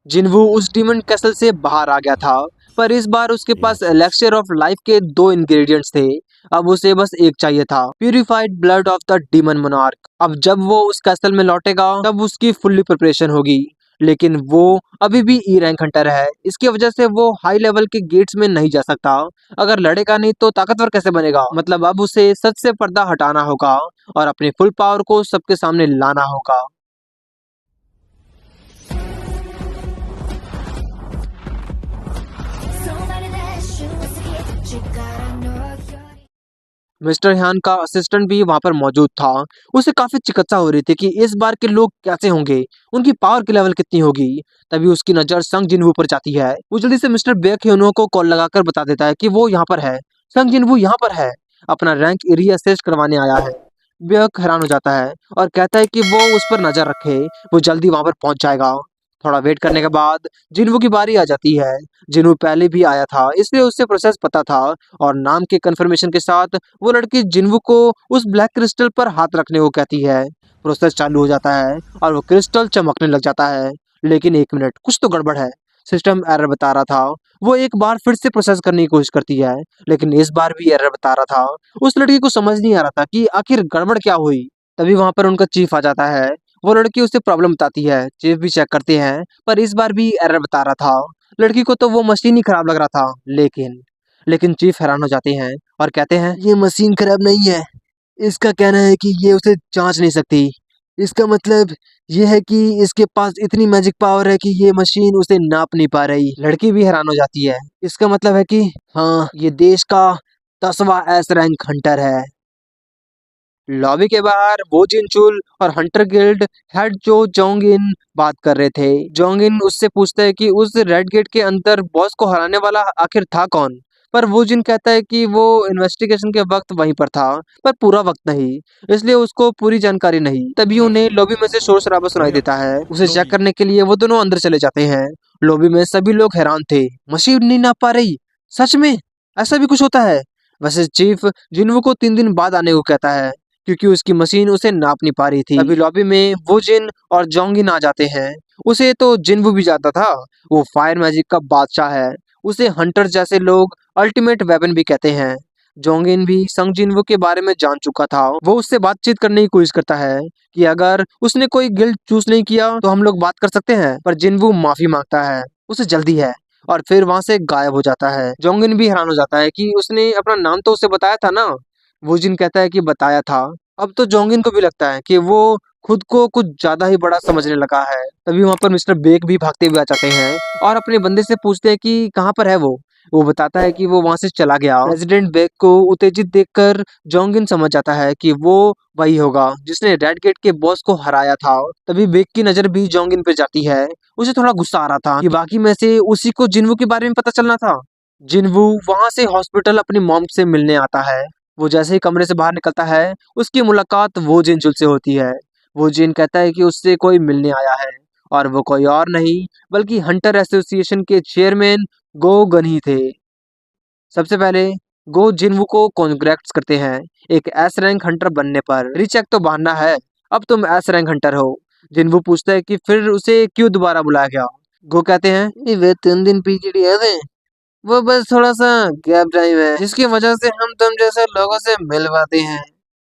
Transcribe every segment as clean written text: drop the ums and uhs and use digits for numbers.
जिन्वू उस demon castle से बाहर आ गया था, पर इस बार उसके पास एलेक्सियर ऑफ लाइफ के दो इंग्रेडिएंट्स थे। अब उसे बस एक चाहिए था, purified blood of the demon monarch. अब जब वो उस कैसल में लौटेगा तब उसकी फुल्ली प्रिपरेशन होगी, लेकिन वो अभी भी ई रैंक हंटर है। इसकी वजह से वो हाई लेवल के गेट्स में नहीं जा सकता। अगर लड़ेगा नहीं तो ताकतवर कैसे बनेगा? मतलब अब उसे सच से पर्दा हटाना होगा और अपनी फुल पावर को सबके सामने लाना होगा। मिस्टर ह्यान का असिस्टेंट भी वहां पर मौजूद था। उसे काफी चिकित्सा हो रही थी कि इस बार के लोग कैसे होंगे, उनकी पावर की लेवल कितनी होगी। तभी उसकी नजर संग जिनवू पर जाती है। वो जल्दी से मिस्टर बेक ह्यूनो को कॉल लगाकर बता देता है कि वो यहाँ पर है, संग जिनवू यहाँ पर है, अपना रैंक रीअसेस करवाने आया है। बेक हैरान हो जाता है और कहता है कि वो उस पर नजर रखे, वो जल्दी वहां पर पहुंच जाएगा। थोड़ा वेट करने के बाद जिन्वू की बारी आ जाती है। जिन्वू पहले भी आया था, इसलिए उसे प्रोसेस पता था, और नाम के कंफर्मेशन के साथ वो लड़की जिन्वू को उस ब्लैक क्रिस्टल पर हाथ रखने को कहती है। प्रोसेस चालू हो जाता है और वो क्रिस्टल चमकने लग जाता है। लेकिन एक मिनट, कुछ तो गड़बड़ है। सिस्टम एरर बता रहा था। वो एक बार फिर से प्रोसेस करने की कोशिश करती है, लेकिन इस बार भी एरर बता रहा था। उस लड़की को समझ नहीं आ रहा था कि आखिर गड़बड़ क्या हुई। तभी वहां पर उनका चीफ आ जाता है। वो लड़की उसे प्रॉब्लम बताती है, चीफ भी चेक करते हैं, पर इस बार भी एरर बता रहा था। लड़की को तो वो मशीन ही खराब लग रहा था, लेकिन चीफ हैरान हो जाते हैं और कहते हैं ये मशीन खराब नहीं है, इसका कहना है कि ये उसे जांच नहीं सकती। इसका मतलब ये है कि इसके पास इतनी मैजिक पावर है कि ये मशीन उसे नाप नहीं पा रही। लड़की भी हैरान हो जाती है। इसका मतलब है कि हाँ, ये देश का 10वां एस रैंक हंटर है। लॉबी के बाहर वो जिनचुल और हंटर गिल्ड हेड जो जोंग इन बात कर रहे थे। जोंग इन उससे पूछता है कि उस रेड गेट के अंदर बॉस को हराने वाला आखिर था कौन। पर वो जिन कहता है कि वो इन्वेस्टिगेशन के वक्त वहीं पर था, पर पूरा वक्त नहीं, इसलिए उसको पूरी जानकारी नहीं। तभी उन्हें लॉबी में से शोर शराबा सुनाई देता है। उसे चेक करने के लिए वो दोनों अंदर चले जाते हैं। लॉबी में सभी लोग हैरान थे, मशीन नहीं नाप पा रही, सच में ऐसा भी कुछ होता है? वैसे चीफ जिन्वू को 3 दिन बाद आने को कहता है, क्योंकि उसकी मशीन उसे नाप नहीं पा रही थी। अभी लॉबी में वो जिन और जोंगिन आ जाते हैं। उसे तो जिन्वू भी जाता था, वो फायर मैजिक का बादशाह है। उसे हंटर जैसे लोग अल्टीमेट वेपन भी कहते हैं। जोंगिन भी संग जिन्वू के बारे में जान चुका था। वो उससे बातचीत करने की कोशिश करता है कि अगर उसने कोई गिल्ड चूज नहीं किया तो हम लोग बात कर सकते हैं, पर जिन्वू माफी मांगता है, उसे जल्दी है, और फिर वहां से गायब हो जाता है। जोंगिन भी हैरान हो जाता है कि उसने अपना नाम तो उसे बताया था ना। वो जिन कहता है कि बताया था। अब तो जोंगिन को भी लगता है कि वो खुद को कुछ ज्यादा ही बड़ा समझने लगा है। तभी वहां पर मिस्टर बेक भी भागते हुए आ जाते हैं और अपने बंदे से पूछते हैं कि कहाँ पर है वो। वो बताता है कि वो वहां से चला गया। प्रेसिडेंट बेक को उत्तेजित देखकर जोंगिन समझ जाता है कि वो वही होगा जिसने रेड गेट के बॉस को हराया था। तभी बेक की नजर भी जोंगिन पे जाती है। उसे थोड़ा गुस्सा आ रहा था कि बाकी में से उसी को जिन्वू के बारे में पता चलना था। जिन्वू वहां से हॉस्पिटल अपनी मॉम से मिलने आता है। वो जैसे ही कमरे से बाहर निकलता है, उसकी मुलाकात वो जिनचुल से होती है। वो जिन कहता है कि उससे कोई मिलने आया है, और वो कोई और नहीं बल्कि हंटर एसोसिएशन के चेयरमैन गो गन ही थे। सबसे पहले गो जिन्वू को कॉन्ग्रेट्स करते हैं एक एस रैंक हंटर बनने पर। रीचेक तो बहाना है, अब तुम एस रैंक हंटर हो। जिन्वू पूछता है कि फिर उसे क्यों दोबारा बुलाया गया। गो कहते हैं "ये वे 3 दिन पीरियड याद है, वो बस थोड़ा सा गैप टाइम है जिसकी वजह से हम तुम जैसे लोगों से मिल पाते हैं।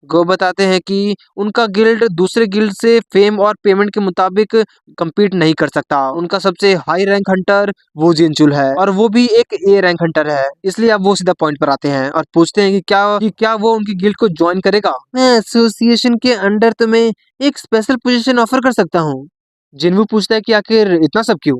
गो बताते हैं कि उनका गिल्ड दूसरे गिल्ड से फेम और पेमेंट के मुताबिक compete नहीं कर सकता। उनका सबसे हाई रैंक हंटर वो जिनचुल है, और वो भी एक ए रैंक हंटर है। इसलिए अब वो सीधा पॉइंट पर आते हैं और पूछते हैं कि क्या वो उनकी गिल्ड को ज्वाइन करेगा। मैं एसोसिएशन के अंडर तुम्हें एक स्पेशल पोजीशन ऑफर कर सकता हूँ। जिन्वू पूछता है कि आखिर इतना सब क्यों।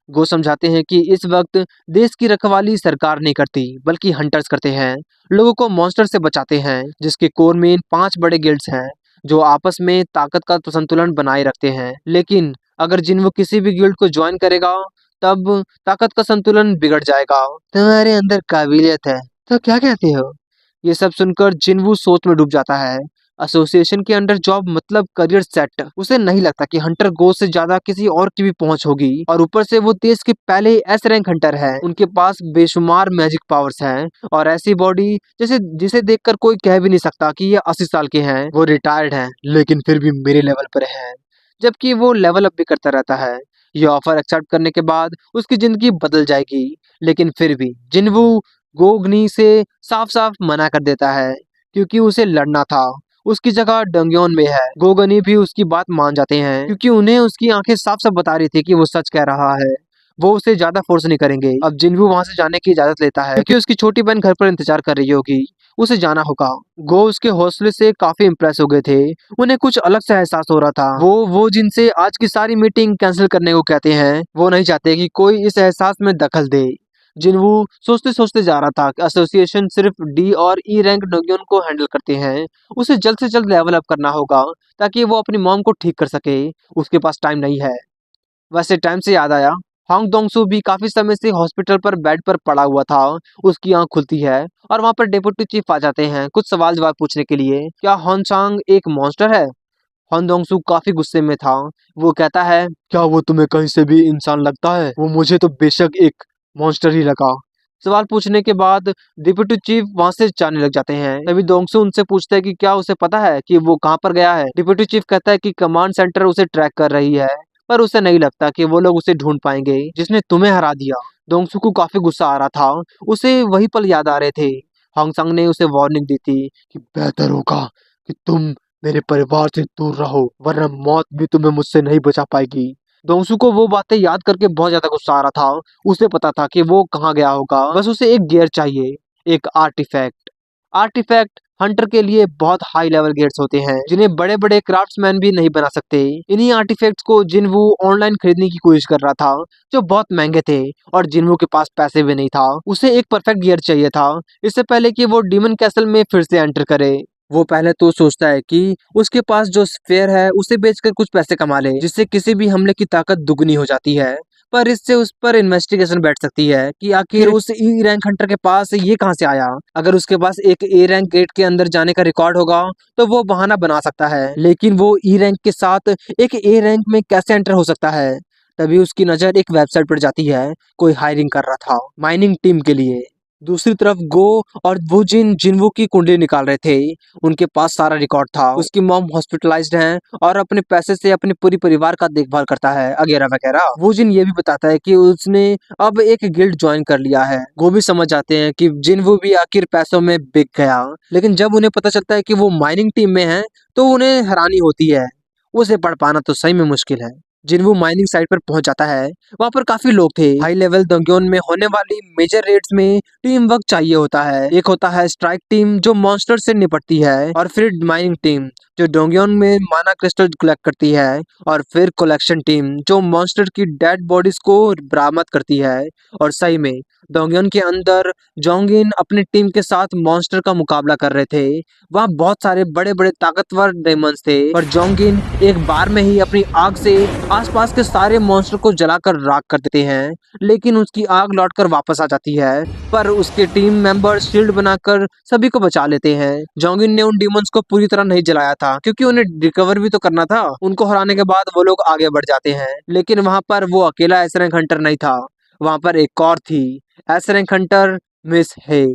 गो समझाते हैं कि इस वक्त देश की रखवाली सरकार नहीं करती बल्कि हंटर्स करते हैं। लोगों को मॉन्स्टर से बचाते हैं, जिसके कोर में 5 बड़े गिल्ड्स हैं जो आपस में ताकत का संतुलन बनाए रखते हैं। लेकिन अगर जिन्वो किसी भी गिल्ड को ज्वाइन करेगा तब ताकत का संतुलन बिगड़ जाएगा। तुम्हारे अंदर काबिलियत है तो क्या कहते हो? ये सब सुनकर जिन्वू सोच में डूब जाता है। एसोसिएशन के अंडर जॉब मतलब करियर सेट। उसे नहीं लगता कि हंटर गो से ज्यादा किसी और की भी पहुंच होगी, और ऊपर से वो देश के पहले एस रैंक हंटर है। उनके पास बेशुमार मैजिक पावर्स हैं और ऐसी बॉडी जैसे जिसे देखकर कोई कह भी नहीं सकता कि ये 80 साल के हैं। वो रिटायर्ड हैं लेकिन फिर भी मेरे लेवल पर हैं, जबकि वो लेवल अप भी करता रहता है। ये ऑफर एक्सेप्ट करने के बाद उसकी जिंदगी बदल जाएगी। लेकिन फिर भी जिनवू गोगनी से साफ साफ मना कर देता है क्योंकि उसे लड़ना था। उसकी जगह डंग्योन में है। गोगनी भी उसकी बात मान जाते हैं क्योंकि उन्हें उसकी आंखें साफ साफ बता रही थी कि वो सच कह रहा है। वो उसे ज्यादा फोर्स नहीं करेंगे। अब जिनवू वहां से जाने की इजाजत लेता है क्योंकि उसकी छोटी बहन घर पर इंतजार कर रही होगी। उसे जाना होगा। गो उसके हौसले से काफी इम्प्रेस हो गए थे। उन्हें कुछ अलग सा एहसास हो रहा था। वो जिनसे आज की सारी मीटिंग कैंसिल करने को कहते हैं, वो नहीं चाहते कि कोई इस एहसास में दखल दे। जिनवू सोचते सोचते जा रहा था कि एसोसिएशन सिर्फ डी और ई रैंक डोग्योन को हैंडल करते हैं। उसे जल्द से जल्द लेवल अप करना होगा ताकि वो अपनी मॉम को ठीक कर सके। उसके पास टाइम नहीं है। वैसे टाइम से याद आया, हांग दोंगसू भी काफी समय से हॉस्पिटल पर बेड पर पड़ा हुआ था। उसकी आंख खुलती है और वहां पर डेप्यूटी चीफ आ जाते हैं कुछ सवाल जवाब पूछने के लिए। क्या हॉन चांग एक मॉन्स्टर है? हॉन दोंगसू काफी गुस्से में था। वो कहता है, क्या वो तुम्हें कहीं से भी इंसान लगता है? वो मुझे तो बेशक एक मॉन्स्टर ही लगा। सवाल पूछने के बाद डिप्टी चीफ वहां से जाने लग जाते हैं। तभी दोंगसू उनसे पूछता है कि क्या उसे पता है कि वो कहाँ पर गया है। डिप्टी चीफ कहता है कि कमांड सेंटर उसे ट्रैक कर रही है, पर उसे नहीं लगता कि वो लोग उसे ढूंढ पाएंगे जिसने तुम्हें हरा दिया। दोंगसू को काफी गुस्सा आ रहा था। उसे वही पल याद आ रहे थे। हांगसांग ने उसे वार्निंग दी थी कि बेहतर होगा कि तुम मेरे परिवार से दूर रहो, वरना मौत भी तुम्हें मुझसे नहीं बचा पाएगी। दोंगसू को वो बातें याद करके बहुत ज्यादा गुस्सा आ रहा था। उसे पता था कि वो कहाँ गया होगा। बस उसे एक गियर चाहिए, एक आर्टिफैक्ट। आर्टिफैक्ट हंटर के लिए बहुत हाई लेवल गेट्स होते हैं जिन्हें बड़े बड़े क्राफ्ट्समैन भी नहीं बना सकते। इन्हीं आर्टिफैक्ट्स को जिनवू ऑनलाइन खरीदने की कोशिश कर रहा था, जो बहुत महंगे थे और जिनवू के पास पैसे भी नहीं था। उसे एक परफेक्ट गियर चाहिए था इससे पहले कि वो डीमन कैसल में फिर से एंटर करे। वो पहले तो सोचता है कि उसके पास जो स्फेयर है उसे बेचकर कुछ पैसे कमा ले, जिससे किसी भी हमले की ताकत दुगनी हो जाती है। पर इससे उस पर इन्वेस्टिगेशन बैठ सकती है कि आखिर उस ई रैंक हंटर के पास ये कहां से आया। अगर उसके पास एक ए रैंक गेट के अंदर जाने का रिकॉर्ड होगा तो वो बहाना बना सकता है, लेकिन वो ई रैंक के साथ एक ए रैंक में कैसे एंटर हो सकता है। तभी उसकी नजर एक वेबसाइट पर जाती है। कोई हायरिंग कर रहा था माइनिंग टीम के लिए। दूसरी तरफ गो और वो जिनवू की कुंडली निकाल रहे थे। उनके पास सारा रिकॉर्ड था। उसकी मॉम हॉस्पिटलाइज्ड है और अपने पैसे से अपने पूरी परिवार का देखभाल करता है वगैरह वगैरह। वो जिन ये भी बताता है कि उसने अब एक गिल्ड ज्वाइन कर लिया है। वो भी समझ जाते हैं कि जिनवू भी आखिर पैसों में बिक गया। लेकिन जब उन्हें पता चलता है कि वो माइनिंग टीम में है तो उन्हें हैरानी होती है। उसे पढ़ पाना तो सही में मुश्किल है। जिनवू माइनिंग साइट पर पहुंच जाता है। वहां पर काफी लोग थे। हाई लेवल दंग्योन में होने वाली मेजर रेड्स में टीम वर्क चाहिए होता है। एक होता है स्ट्राइक टीम जो मॉन्स्टर से निपटती है, और फिर माइनिंग टीम जो डोंग्योन में माना क्रिस्टल कलेक्ट करती है, और फिर कलेक्शन टीम जो मॉन्स्टर की डेड बॉडीज को बरामद करती है। और सही में डोंग्योन के अंदर जोंगिन अपनी टीम के साथ मॉन्स्टर का मुकाबला कर रहे थे। वहाँ बहुत सारे बड़े बड़े ताकतवर डेमंस थे, पर जोंगिन एक बार में ही अपनी आग से आसपास के सारे मॉन्स्टर को जलाकर राख कर देते हैं। लेकिन उसकी आग लौटकर वापस आ जाती है, पर उसके टीम मेंबर शील्ड बनाकर सभी को बचा लेते हैं। जोंगिन ने उन डीमंस को पूरी तरह नहीं जलाया था क्योंकि उन्हें रिकवर भी तो करना था। उनको हराने के बाद वो लोग आगे बढ़ जाते हैं, लेकिन वहां पर वो अकेला एस रैंक हंटर नहीं था। वहां पर एक और थी, एस रैंक हंटर मिस हे।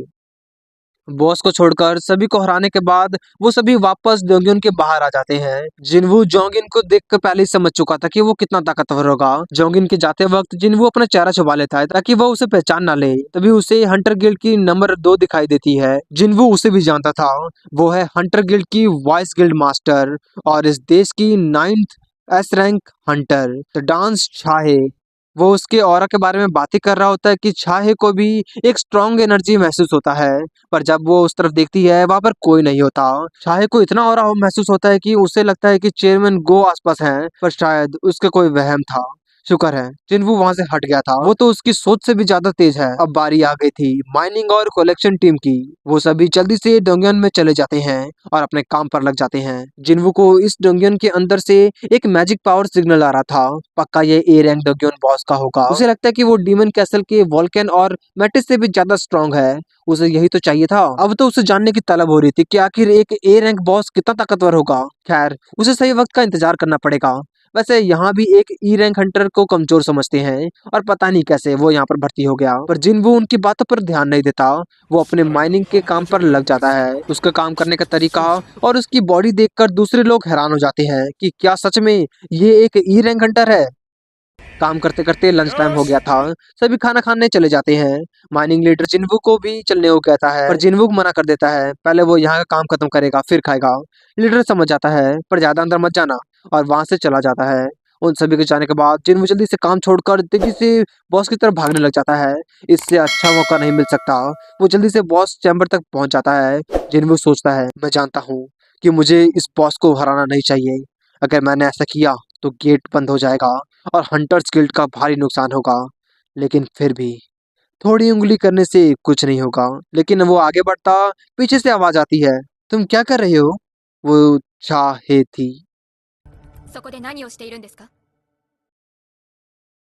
बॉस को छोड़कर सभी को हराने के बाद वो सभी वापस डोंगियन के बाहर आ जाते हैं। जिनवू जोंगिन को देखकर पहले ही समझ चुका था कि वो कितना ताकतवर होगा। जोंगिन के जाते वक्त जिनवू अपना चेहरा छुपा लेता है ताकि वो उसे पहचान ना ले। तभी उसे हंटर गिल्ड की नंबर 2 दिखाई देती है। जिनवू उसे भी जानता था। वो है हंटर गिल्ड की वाइस गिल्ड मास्टर और इस देश की 9th S rank Hunter the dance छाहे। वो उसके ऑरा के बारे में बातें कर रहा होता है कि छाहे को भी एक स्ट्रॉन्ग एनर्जी महसूस होता है, पर जब वो उस तरफ देखती है वहां पर कोई नहीं होता। छाहे को इतना ऑरा महसूस होता है कि उसे लगता है कि चेयरमैन गो आसपास हैं, पर शायद उसका कोई वहम था। शुक्र है जिनवू वहां से हट गया था। वो तो उसकी सोच से भी ज्यादा तेज है। अब बारी आ गई थी माइनिंग और कलेक्शन टीम की। वो सभी जल्दी से डोंगियन में चले जाते हैं और अपने काम पर लग जाते हैं। जिनवू को इस डोंगियन के अंदर से एक मैजिक पावर सिग्नल आ रहा था। पक्का ये ए रैंक डोंगियन बॉस का होगा। उसे लगता है कि वो डीमन कैसल के वॉल्केन और मेटिस से भी ज्यादा स्ट्रॉन्ग है। उसे यही तो चाहिए था। अब तो उसे जानने की तलब हो रही थी कि आखिर एक ए रैंक बॉस कितना ताकतवर होगा। खैर उसे सही वक्त का इंतजार करना पड़ेगा। वैसे यहाँ भी एक ई रैंक हंटर को कमजोर समझते हैं और पता नहीं कैसे वो यहाँ पर भर्ती हो गया, पर जिनवू उनकी बातों पर ध्यान नहीं देता। वो अपने माइनिंग के काम पर लग जाता है। उसका काम करने का तरीका और उसकी बॉडी देखकर दूसरे लोग हैरान हो जाते हैं कि क्या सच में ये एक ई रैंक हंटर है। काम करते करते लंच टाइम हो गया था। सभी खाना खाने चले जाते हैं। माइनिंग लीडर जिनवू को भी चलने को कहता है, पर जिनवू मना कर देता है। पहले वो यहाँ का काम खत्म करेगा फिर खाएगा। लीडर समझ जाता है, पर ज्यादा अंदर मत जाना, और वहां से चला जाता है। उन सभी के जाने के बाद जिनवू जल्दी से काम छोड़कर तेजी से बॉस की तरफ भागने लग जाता है। इससे अच्छा मौका नहीं मिल सकता। वो जल्दी से बॉस चैम्बर तक पहुंच जाता है। जिनवू सोचता है, मैं जानता हूँ कि मुझे इस बॉस को हराना नहीं चाहिए। अगर मैंने ऐसा किया तो गेट बंद हो जाएगा और हंटर्स गिल्ड का भारी नुकसान होगा। लेकिन फिर भी थोड़ी उंगली करने से कुछ नहीं होगा। लेकिन वो आगे बढ़ता, पीछे से आवाज आती है, तुम क्या कर रहे हो? वो चाहे थी। そこで何をしているんですか